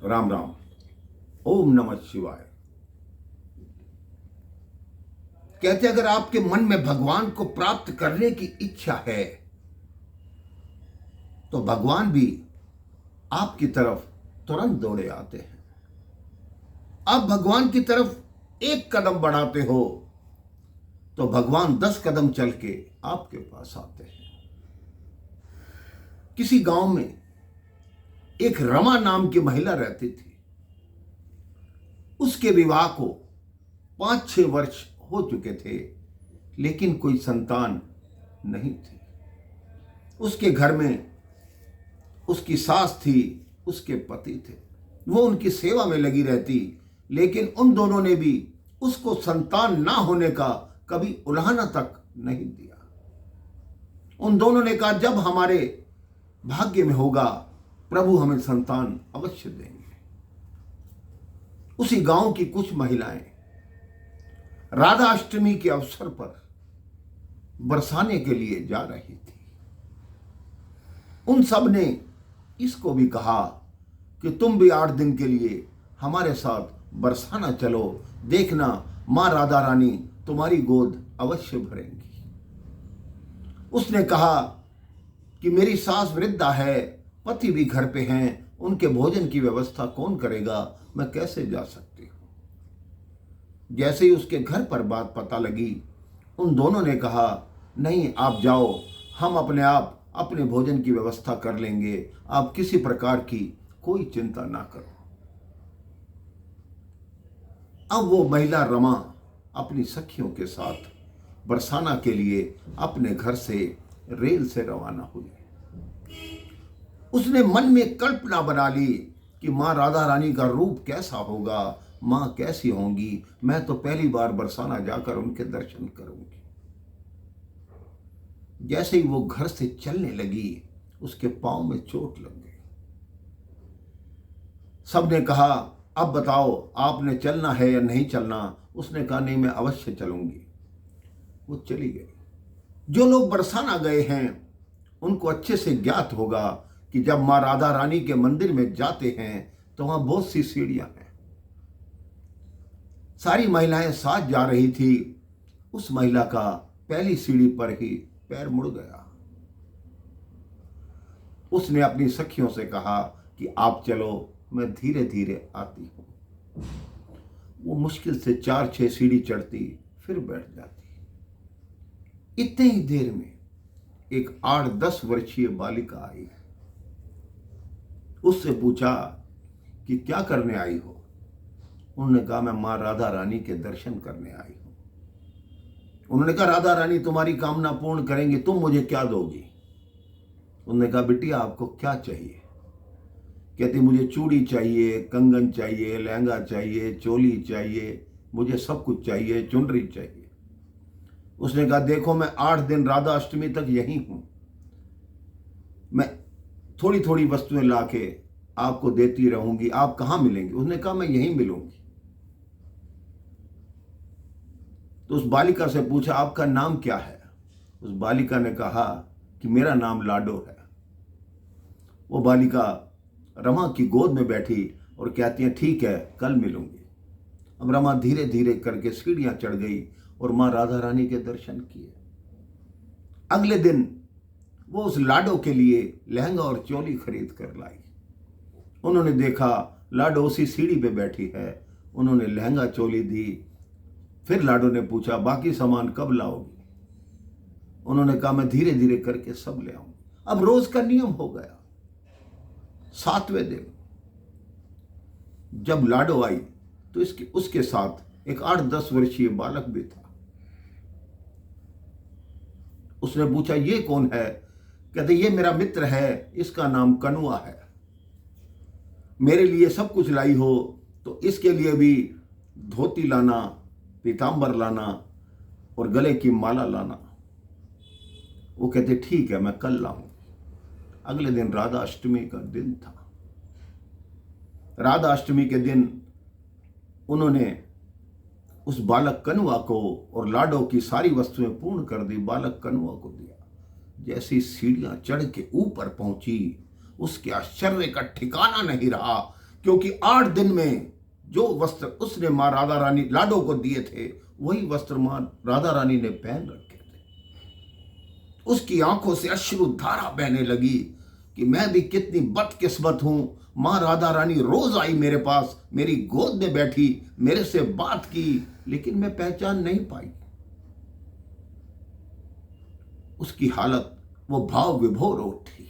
राम राम। ओम नमः शिवाय। कहते अगर आपके मन में भगवान को प्राप्त करने की इच्छा है तो भगवान भी आपकी तरफ तुरंत दौड़े आते हैं। आप भगवान की तरफ एक कदम बढ़ाते हो तो भगवान 10 कदम चल के आपके पास आते हैं। किसी गांव में एक रमा नाम की महिला रहती थी। उसके विवाह को 5-6 वर्ष हो चुके थे, लेकिन कोई संतान नहीं थी। उसके घर में उसकी सास थी, उसके पति थे। वो उनकी सेवा में लगी रहती, लेकिन उन दोनों ने भी उसको संतान ना होने का कभी उल्हाना तक नहीं दिया। उन दोनों ने कहा जब हमारे भाग्य में होगा प्रभु हमें संतान अवश्य देंगे। उसी गांव की कुछ महिलाएं राधा अष्टमी के अवसर पर बरसाने के लिए जा रही थी। उन सब ने इसको भी कहा कि तुम भी 8 दिन के लिए हमारे साथ बरसाना चलो, देखना मां राधा रानी तुम्हारी गोद अवश्य भरेंगी। उसने कहा कि मेरी सास वृद्धा है, पति भी घर पे हैं, उनके भोजन की व्यवस्था कौन करेगा, मैं कैसे जा सकती हूं। जैसे ही उसके घर पर बात पता लगी, उन दोनों ने कहा नहीं आप जाओ, हम अपने आप अपने भोजन की व्यवस्था कर लेंगे, आप किसी प्रकार की कोई चिंता ना करो। अब वो महिला रमा अपनी सखियों के साथ बरसाना के लिए अपने घर से रेल से रवाना हुई। उसने मन में कल्पना बना ली कि मां राधा रानी का रूप कैसा होगा, मां कैसी होंगी, मैं तो पहली बार बरसाना जाकर उनके दर्शन करूंगी। जैसे ही वो घर से चलने लगी, उसके पांव में चोट लग गई। सबने कहा अब बताओ आपने चलना है या नहीं चलना। उसने कहा नहीं मैं अवश्य चलूंगी। वो चली गई। जो लोग बरसाना गए हैं उनको अच्छे से ज्ञात होगा कि जब मां राधा रानी के मंदिर में जाते हैं तो वहां बहुत सी सीढ़ियां हैं। सारी महिलाएं साथ जा रही थी। उस महिला का पहली सीढ़ी पर ही पैर मुड़ गया। उसने अपनी सखियों से कहा कि आप चलो, मैं धीरे धीरे आती हूं। वो मुश्किल से 4-6 सीढ़ी चढ़ती, फिर बैठ जाती। इतने ही देर में एक 8-10 वर्षीय बालिका आई। उससे पूछा कि क्या करने आई हो। उन्होंने कहा मैं मां राधा रानी के दर्शन करने आई हूं। उन्होंने कहा राधा रानी तुम्हारी कामना पूर्ण करेंगे, तुम मुझे क्या दोगी। उन्होंने कहा बिटिया आपको क्या चाहिए। कहती मुझे चूड़ी चाहिए, कंगन चाहिए, लहंगा चाहिए, चोली चाहिए, मुझे सब कुछ चाहिए, चुनरी चाहिए। उसने कहा देखो मैं 8 दिन राधा अष्टमी तक यहीं हूं, मैं थोड़ी थोड़ी वस्तुएं लाके आपको देती रहूंगी, आप कहां मिलेंगे। उसने कहा मैं यहीं मिलूंगी। तो उस बालिका से पूछा आपका नाम क्या है। उस बालिका ने कहा कि मेरा नाम लाडो है। वो बालिका रमा की गोद में बैठी और कहती है ठीक है कल मिलूंगी। अब रमा धीरे धीरे करके सीढ़ियां चढ़ गई और मां राधा रानी के दर्शन किए। अगले दिन वो उस लाडो के लिए लहंगा और चोली खरीद कर लाई। उन्होंने देखा लाडो उसी सीढ़ी पे बैठी है। उन्होंने लहंगा चोली दी। फिर लाडो ने पूछा बाकी सामान कब लाओगी। उन्होंने कहा मैं धीरे धीरे करके सब ले आऊंगी। अब रोज का नियम हो गया। 7वें दिन जब लाडो आई तो उसके साथ एक 8-10 वर्षीय बालक भी था। उसने पूछा ये कौन है। कहते ये मेरा मित्र है, इसका नाम कनुआ है। मेरे लिए सब कुछ लाई हो तो इसके लिए भी धोती लाना, पीतांबर लाना और गले की माला लाना। वो कहते ठीक है मैं कल लाऊंगी। अगले दिन राधा अष्टमी का दिन था। राधा अष्टमी के दिन उन्होंने उस बालक कनुआ को और लाडो की सारी वस्तुएं पूर्ण कर दी, बालक कनुआ को दिया। जैसी सीढ़ियां चढ़ के ऊपर पहुंची, उसके आश्चर्य का ठिकाना नहीं रहा क्योंकि 8 दिन में जो वस्त्र उसने मां राधा रानी लाडो को दिए थे वही वस्त्र मां राधा रानी ने पहन रखे थे। उसकी आंखों से अश्रु धारा बहने लगी कि मैं भी कितनी बदकिस्मत हूं। मां राधा रानी रोज आई मेरे पास, मेरी गोद में बैठी, मेरे से बात की, लेकिन मैं पहचान नहीं पाई। उसकी हालत वो भाव विभोर उठी।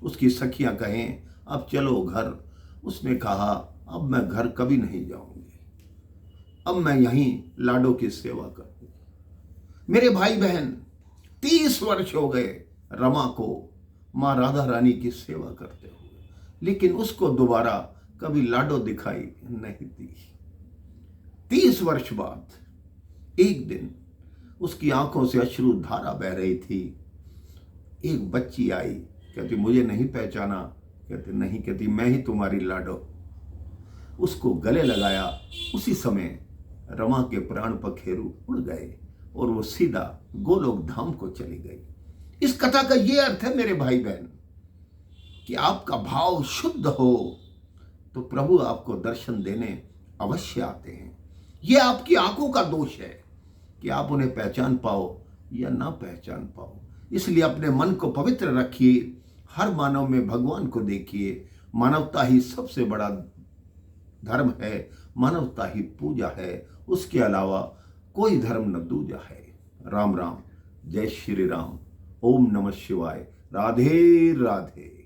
उसकी सखियां कहें अब चलो घर। उसने कहा अब मैं घर कभी नहीं जाऊंगी, अब मैं यहीं लाडो की सेवा करूंगी। मेरे भाई बहन 30 वर्ष हो गए रमा को मां राधा रानी की सेवा करते हुए, लेकिन उसको दोबारा कभी लाडो दिखाई नहीं दी। 30 वर्ष बाद एक दिन उसकी आंखों से अश्रु धारा बह रही थी। एक बच्ची आई, कहती मुझे नहीं पहचाना? कहती नहीं। कहती मैं ही तुम्हारी लाडो। उसको गले लगाया। उसी समय रमा के प्राण पखेरु उड़ गए और वो सीधा गोलोक धाम को चली गई। इस कथा का ये अर्थ है मेरे भाई बहन कि आपका भाव शुद्ध हो तो प्रभु आपको दर्शन देने अवश्य आते हैं। ये आपकी आंखों का दोष है कि आप उन्हें पहचान पाओ या ना पहचान पाओ। इसलिए अपने मन को पवित्र रखिए, हर मानव में भगवान को देखिए। मानवता ही सबसे बड़ा धर्म है, मानवता ही पूजा है, उसके अलावा कोई धर्म न दूजा है। राम राम, जय श्री राम, ओम नमः शिवाय, राधे राधे।